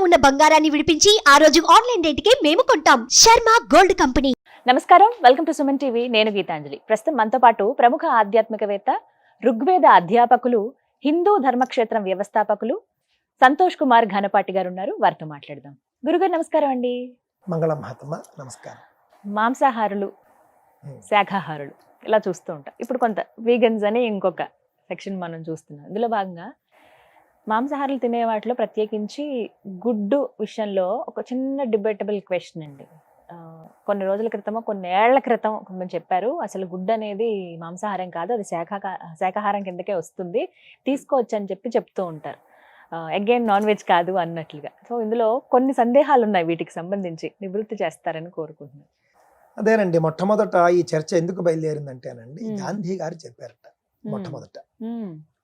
ఉన్న బంగారాన్ని విడిపించి ఆ రోజు ఆన్లైన్ రేటుకే మేము కొంటాం. Sharma gold company. నమస్కారం, వెల్కమ్ టు సుమన్ టీవీ. నేను గీతాంజలి. ప్రస్తుతం మనతో పాటు ప్రముఖ ఆధ్యాత్మికవేత్త, ఋగ్వేద అధ్యాపకులు, హిందూ ధర్మక్షేత్రం వ్యవస్థాపకులు సంతోష్ కుమార్ ఘనపాటి గారు ఉన్నారు. వారితో మాట్లాడదాం. గురుగారు నమస్కారం అండి. మంగళం మహాత్మ నమస్కారం. మాంసాహారులు, శాఖాహారులు ఇలా చూస్తూ ఉంటాం. ఇప్పుడు కొంత వీగన్స్ అని ఇంకొక సెక్షన్ మనం చూస్తున్నాం. ఇందులో భాగంగా మాంసాహారులు తినే వాటిలో ప్రత్యేకించి గుడ్డు విషయంలో ఒక చిన్న డిబేటబుల్ క్వశ్చన్ అండి. కొన్ని రోజుల క్రితమో కొన్ని ఏళ్ల క్రితం కొంచెం చెప్పారు, అసలు గుడ్డు అనేది మాంసాహారం కాదు, అది శాఖాహారం కిందకే వస్తుంది, తీసుకోవచ్చు అని చెప్తూ ఉంటారు. అగైన్ నాన్ వెజ్ కాదు అన్నట్లుగా. సో ఇందులో కొన్ని సందేహాలు ఉన్నాయి, వీటికి సంబంధించి నివృత్తి చేస్తారని కోరుకుంటున్నాను. అదేనండి, మొట్టమొదట ఈ చర్చ ఎందుకు బయలుదేరిందంటేనండి, గాంధీ గారు చెప్పారట మొట్టమొదట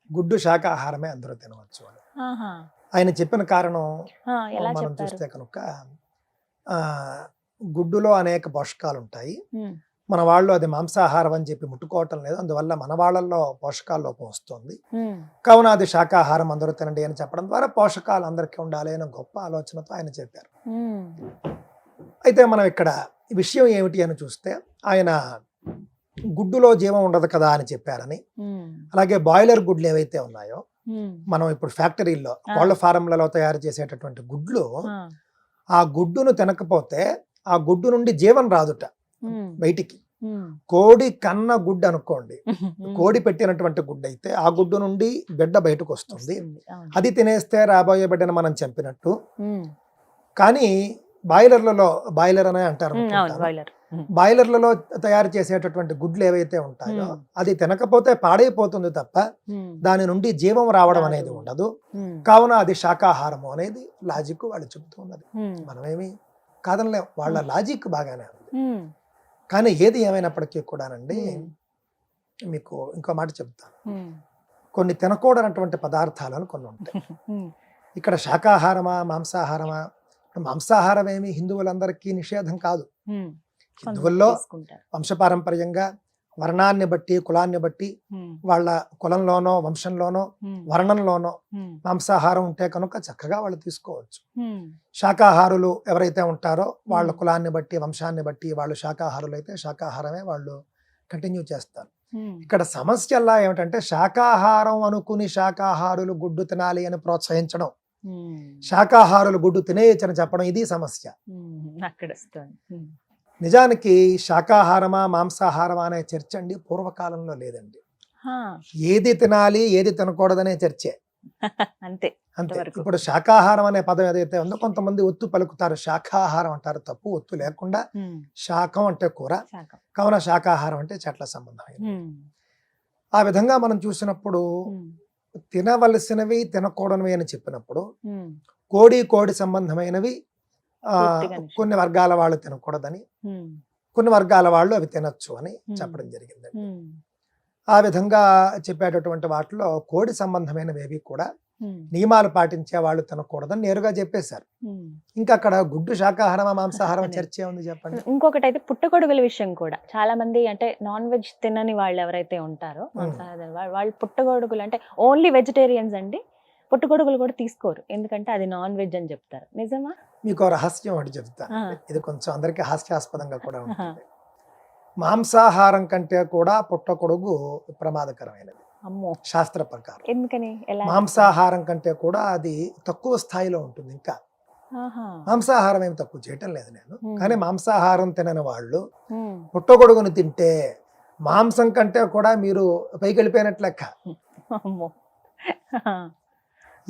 గుడ్డు శాఖాహారమే అందరూ తినవచ్చు అని. ఆయన చెప్పిన కారణం మనం చూస్తే కనుక గుడ్డులో అనేక పోషకాలు ఉంటాయి, మన వాళ్ళు అది మాంసాహారం అని చెప్పి ముట్టుకోవటం లేదు, అందువల్ల మన వాళ్ళల్లో పోషకాల లోపం వస్తుంది, కావున అది శాఖాహారం అందరూ తినండి అని చెప్పడం ద్వారా పోషకాలు అందరికీ ఉండాలి అనే గొప్ప ఆలోచనతో ఆయన చెప్పారు. అయితే మనం ఇక్కడ విషయం ఏమిటి అని చూస్తే, ఆయన గుడ్డులో జీవం ఉండదు కదా అని చెప్పారని, అలాగే బాయిలర్ గుడ్లు ఏవైతే ఉన్నాయో మనం ఇప్పుడు ఫ్యాక్టరీల్లో కోళ్ల ఫారంలలో తయారు చేసేటటువంటి గుడ్లు, ఆ గుడ్డును తినకపోతే ఆ గుడ్డు నుండి జీవం రాదుట బయటికి. కోడి కన్న గుడ్డు అనుకోండి, కోడి పెట్టినటువంటి గుడ్డు అయితే ఆ గుడ్డు నుండి బిడ్డ బయటకు వస్తుంది, అది తినేస్తే రాబోయే బిడ్డను మనం చంపినట్టు. కానీ బాయిలర్ అనే అంటారు, బాయిలర్లలో తయారు చేసేటటువంటి గుడ్లు ఏవైతే ఉంటాయో అది తినకపోతే పాడైపోతుంది తప్ప దాని నుండి జీవం రావడం అనేది ఉండదు, కావున అది శాకాహారము అనేది లాజిక్ వాళ్ళు చెబుతూ ఉన్నది. మనమేమి కాదనలేం, వాళ్ళ లాజిక్ బాగానే ఉంది. కానీ ఏది ఏమైనప్పటికీ కూడానండి, మీకు ఇంకో మాట చెప్తాను, కొన్ని తినకూడనటువంటి పదార్థాలను కొన్ని ఉంటాయి. ఇక్కడ శాకాహారమా మాంసాహారమా? మాంసాహారం ఏమి హిందువులందరికీ నిషేధం కాదు. హిందువుల్లో వంశపారంపర్యంగా వర్ణాన్ని బట్టి కులాన్ని బట్టి వాళ్ళ కులంలోనో వంశంలోనో వర్ణంలోనో మాంసాహారం ఉంటే కనుక చక్కగా వాళ్ళు తీసుకోవచ్చు. శాకాహారులు ఎవరైతే ఉంటారో వాళ్ళ కులాన్ని బట్టి వంశాన్ని బట్టి వాళ్ళు శాకాహారులు అయితే శాకాహారమే వాళ్ళు కంటిన్యూ చేస్తారు. ఇక్కడ సమస్య ఎలా ఏమిటంటే, శాకాహారం అనుకుని శాకాహారులు గుడ్డు తినాలి అని ప్రోత్సహించడం, శాకాహారులు గుడ్డు తినేయచ్చని చెప్పడం, ఇది సమస్య. నిజానికి శాకాహారమా మాంసాహారమా అనే చర్చ అండి పూర్వకాలంలో లేదండి. ఏది తినాలి ఏది తినకూడదనే చర్చే అంతే. ఇప్పుడు శాకాహారం అనే పదం ఏదైతే ఉందో, కొంతమంది ఒత్తు పలుకుతారు, శాకాహారం అంటారు, తప్పు. ఒత్తు లేకుండా శాకం అంటే కూర, కావున శాకాహారం అంటే చెట్ల సంబంధం. ఆ విధంగా మనం చూసినప్పుడు తినవలసినవి తినకూడనివి అని చెప్పినప్పుడు, కోడి సంబంధమైనవి కొన్ని వర్గాల వాళ్ళు తినకూడదని, కొన్ని వర్గాల వాళ్ళు అవి తినొచ్చు అని చెప్పడం జరిగిందండి. ఆ విధంగా చెప్పేటటువంటి వాటిలో కోడి సంబంధమైనవి కూడా నియమాలు పాటించే వాళ్ళు తినకూడదని నేరుగా చెప్పేశారు. ఇంకా అక్కడ గుడ్డు శాకాహారమా మాంసాహారం చర్చ ఉంది చెప్పండి. ఇంకొకటి అయితే పుట్టగొడుగుల విషయం కూడా చాలా మంది, అంటే నాన్ వెజ్ తినని వాళ్ళు ఎవరైతే ఉంటారో వాళ్ళు పుట్టగొడుగులు అంటే ఓన్లీ వెజిటేరియన్స్ అండి, పుట్టగొడుగులు కూడా తీసుకోరు, ఎందుకంటే అది నాన్ వెజ్ అని చెప్తారు. నిజమా? మీకు రహస్యం ఒకటి చెప్తాను, ఇది కొంచెం అందరికీ హాస్యాస్పదంగా కూడా ఉంటుంది. మాంసాహారం కంటే కూడా పుట్టగొడుగు ప్రమాదకరమైనది శాస్త్ర ప్రకారం. ఎందుకని? మాంసాహారం కంటే కూడా అది తక్కువ స్థాయిలో ఉంటుంది. ఇంకా మాంసాహారం ఏమి తక్కువ చేయటం లేదు నేను, కానీ మాంసాహారం తినని వాళ్ళు పుట్టగొడుగును తింటే మాంసం కంటే కూడా మీరు పైకి వెళ్ళిపోయినట్లు లెక్క.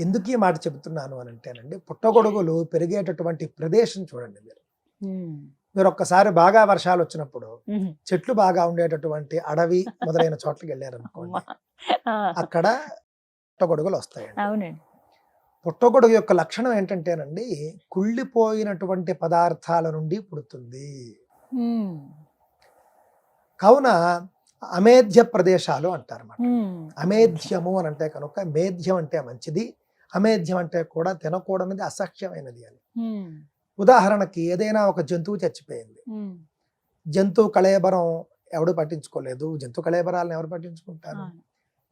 ఎందుకు ఈ మాట చెబుతున్నాను అని అంటేనండి, పుట్టగొడుగులు పెరిగేటటువంటి ప్రదేశం చూడండి. మీరు ఒక్కసారి బాగా వర్షాలు వచ్చినప్పుడు చెట్లు బాగా ఉండేటటువంటి అడవి మొదలైన చోట్లకి వెళ్ళారనుకోండి, అక్కడ పుట్టగొడుగులు వస్తాయండి. పుట్టగొడుగు యొక్క లక్షణం ఏంటంటేనండి, కుళ్ళిపోయినటువంటి పదార్థాల నుండి పుడుతుంది. కావున అమేధ్య ప్రదేశాలు అంటారు అన్నమాట. అమేధ్యము అని అంటే కనుక, మేధ్యం అంటే మంచిది, అమేధ్యం అంటే కూడా తినకూడనిది, అసహ్యమైనది అని. ఉదాహరణకి ఏదైనా ఒక జంతువు చచ్చిపోయింది, జంతువు కళేబరం ఎవడు పట్టించుకోలేదు, జంతు కళేబరాలను ఎవరు పట్టించుకుంటారు?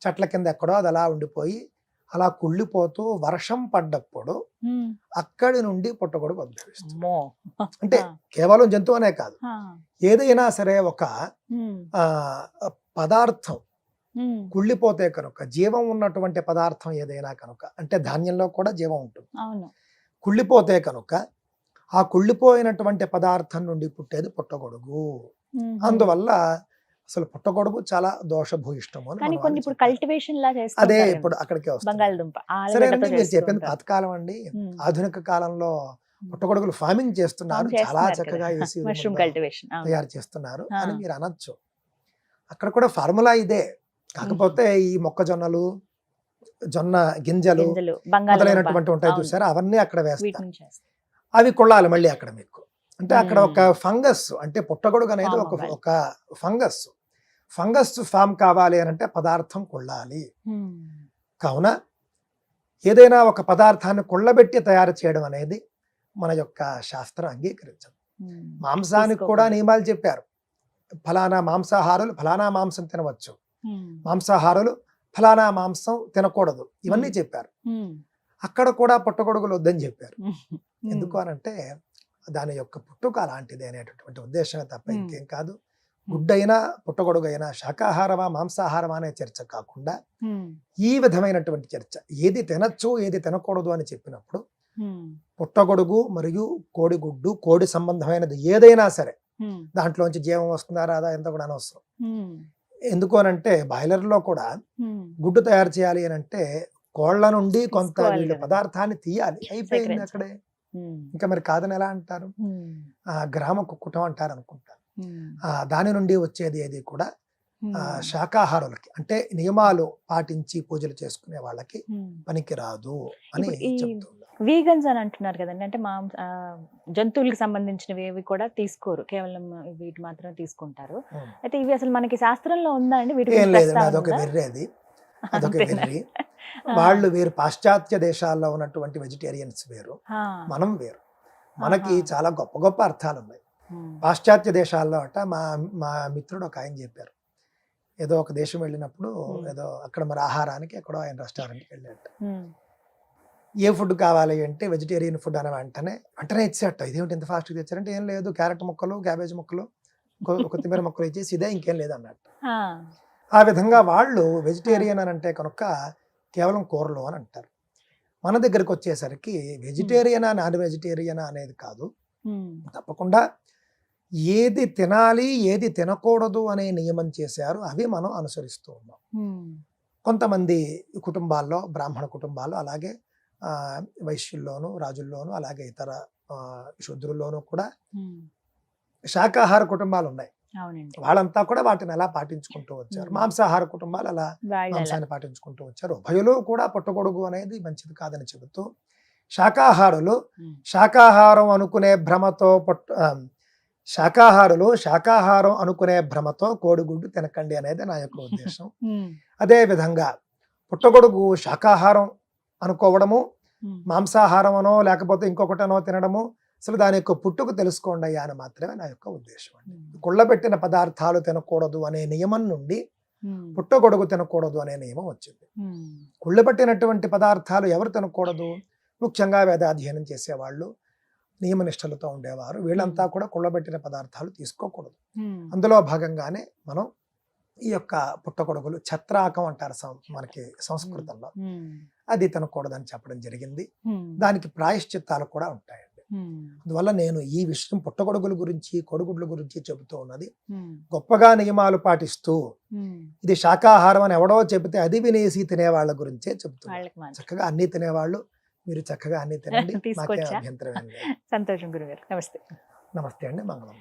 చెట్ల కింద ఎక్కడో అది అలా ఉండిపోయి అలా కుళ్ళిపోతూ వర్షం పడ్డప్పుడు అక్కడి నుండి పుట్టగొడుగు ఉద్భవిస్తుంది. అమ్మో. అంటే కేవలం జంతువు అనే కాదు, ఏదైనా సరే ఒక ఆ పదార్థం కుళ్ళిపోతే కనుక, జీవం ఉన్నటువంటి పదార్థం ఏదైనా కనుక, అంటే ధాన్యంలో కూడా జీవం ఉంటుంది, అవును. కుళ్ళిపోతే కనుక ఆ కుళ్ళిపోయినటువంటి పదార్థం నుండి పుట్టేది పుట్టగొడుగు. అందువల్ల అసలు పుట్టగొడుగు చాలా దోషభూయిష్టము అని కానీ మన కొన్ని వాళ్ళు ఇప్పుడు చెప్పారు. కల్టివేషన్ లా అదే చేస్తారు ఇప్పుడు అక్కడికే వస్తుంది. బంగాళదుంప సరేనండి, మీరు చెప్పింది పాతకాలం అండి. ఆధునిక కాలంలో పుట్టగొడుగులు ఫార్మింగ్ చేస్తున్నారు, చాలా చక్కగా వేసి మష్రూమ్ కల్టివేషన్ తయారు చేస్తున్నారు అని మీరు అనొచ్చు. అక్కడ కూడా ఫార్ములా ఇదే, కాకపోతే ఈ మొక్కజొన్నలు, జొన్న గింజలు మొదలైనటువంటి ఉంటాయి చూసారా, అవన్నీ అక్కడ వేస్తారు. అవి కొళ్ళాలి మళ్ళీ అక్కడ మీకు. అంటే అక్కడ ఒక ఫంగస్, అంటే పుట్టగొడుగు అనేది ఒక ఫంగస్ ఫామ్ కావాలి అని అంటే పదార్థం కొళ్ళాలి. కావున ఏదైనా ఒక పదార్థాన్ని కొళ్ళబెట్టి తయారు చేయడం అనేది మన యొక్క శాస్త్రం అంగీకరించదు. మాంసానికి కూడా నియమాలు చెప్పారు. ఫలానా మాంసాహారులు ఫలానా మాంసం తినవచ్చు, మాంసాహారులు ఫలానా మాంసం తినకూడదు, ఇవన్నీ చెప్పారు. అక్కడ కూడా పుట్టగొడుగులు వద్దని చెప్పారు. ఎందుకు అనంటే దాని యొక్క పుట్టుక అలాంటిది అనేటటువంటి ఉద్దేశమే తప్ప ఇంకేం కాదు. గుడ్డైనా పుట్టగొడుగు అయినా శాకాహారమా మాంసాహారమా అనే చర్చ కాకుండా ఈ విధమైనటువంటి చర్చ, ఏది తినచ్చు ఏది తినకూడదు అని చెప్పినప్పుడు పుట్టగొడుగు మరియు కోడిగుడ్డు, కోడి సంబంధమైనది ఏదైనా సరే దాంట్లోంచి జీవం వస్తుందా రాదా ఎంత కూడా అనవసరం. ఎందుకు అనంటే బాయిలర్లో కూడా గుడ్డు తయారు చేయాలి అని అంటే కోళ్ల నుండి కొంత వీళ్ళు పదార్థాన్ని తీయాలి, అయిపోయింది అక్కడే. ఇంకా మరి కాదని ఎలా అంటారు? గ్రామ కుక్కుటం అంటారు అనుకుంటారు. దాని నుండి వచ్చేది ఏది కూడా శాకాహారులకి, అంటే నియమాలు పాటించి పూజలు చేసుకునే వాళ్ళకి పనికి రాదు అని చెప్తున్నారు. వీగన్స్ అని అంటున్నారు కదండి, అంటే జంతువులకు సంబంధించినవి ఏవి కూడా తీసుకోరు, కేవలం వీటి మాత్రమే తీసుకుంటారు. అయితే ఇవి అసలు మనకి శాస్త్రంలో ఉందా అండి? వీటి ఏం లేదు, అదొక వెర్రి, అదొక వెర్రి. వాళ్ళు వేరు, పాశ్చాత్య దేశాల్లో ఉన్నటువంటి వెజిటేరియన్స్ వేరు, మనం వేరు. మనకి చాలా గొప్ప గొప్ప అర్థాలు ఉన్నాయి. పాశ్చాత్య దేశాల్లో అట మా మిత్రుడు ఒక ఆయన చెప్పారు, ఏదో ఒక దేశం వెళ్ళినప్పుడు ఏదో అక్కడ మరి ఆహారానికి ఎక్కడో ఆయన రెస్టారెంట్కి వెళ్ళాట. ఏ ఫుడ్ కావాలి అంటే వెజిటేరియన్ ఫుడ్ అని వెంటనే ఇచ్చేట. ఇదేమిటి ఇంత ఫాస్ట్గా తెచ్చారంటే, ఏం లేదు, క్యారెట్ ముక్కలు, క్యాబేజ్ ముక్కలు, కొత్తిమీర ముక్కలు ఇచ్చేసి ఇదే, ఇంకేం లేదు అన్నట్టు. ఆ విధంగా వాళ్ళు వెజిటేరియన్ అని అంటే కనుక కేవలం కూరలు అని అంటారు. మన దగ్గరికి వచ్చేసరికి వెజిటేరియనా నాన్ వెజిటేరియనా అనేది కాదు, తప్పకుండా ఏది తినాలి ఏది తినకూడదు అనే నియమం చేశారు, అవి మనం అనుసరిస్తూ ఉన్నాం. కొంతమంది కుటుంబాల్లో, బ్రాహ్మణ కుటుంబాల్లో, అలాగే వైశ్యుల్లోనూ రాజుల్లోనూ, అలాగే ఇతర శూద్రుల్లోనూ కూడా శాకాహార కుటుంబాలు ఉన్నాయి. వాళ్ళంతా కూడా వాటిని అలా పాటించుకుంటూ వచ్చారు. మాంసాహార కుటుంబాలు అలా మాంసాన్ని పాటించుకుంటూ వచ్చారు. ఉభయులు కూడా పుట్టగొడుగు అనేది మంచిది కాదని చెబుతూ, శాకాహారులు శాకాహారం అనుకునే భ్రమతో శాకాహారం అనుకునే భ్రమతో కోడిగుడ్డు తినకండి అనేది నా యొక్క ఉద్దేశం. అదే విధంగా పుట్టగొడుగు శాకాహారం అనుకోవడము, మాంసాహారం అనో లేకపోతే ఇంకొకటనో తినడము, అసలు దాని యొక్క పుట్టుకు తెలుసుకోండి అయ్యా అని మాత్రమే నా యొక్క ఉద్దేశం అండి. కుళ్ళబెట్టిన పదార్థాలు తినకూడదు అనే నియమం నుండి పుట్టగొడుగు తినకూడదు అనే నియమం వచ్చింది. కుళ్ళబెట్టినటువంటి పదార్థాలు ఎవరు తినకూడదు? ముఖ్యంగా వేదాధ్యయనం చేసేవాళ్ళు, నియమనిష్టలతో ఉండేవారు, వీళ్ళంతా కూడా కుళ్ళబెట్టిన పదార్థాలు తీసుకోకూడదు. అందులో భాగంగానే మనం ఈ యొక్క పుట్టగొడుగులు, ఛత్రాకం అంటారు మనకి సంస్కృతంలో, అది తినకూడదని చెప్పడం జరిగింది. దానికి ప్రాయశ్చిత్తాలు కూడా ఉంటాయండి. అందువల్ల నేను ఈ విషయం పుట్టగొడుగుల గురించి, కోడిగుడ్ల గురించి చెబుతూ ఉన్నది గొప్పగా నియమాలు పాటిస్తూ, ఇది శాకాహారం అని ఎవడో చెబితే అది వినేసి తినేవాళ్ళ గురించే చెబుతున్నాను. చక్కగా అన్ని తినేవాళ్ళు మీరు చక్కగా అన్ని తినండి, నాకే అభ్యంతరం ఏం లేదు. సంతోషం గురుగారు. నమస్తే. నమస్తే అండి. మంగళం.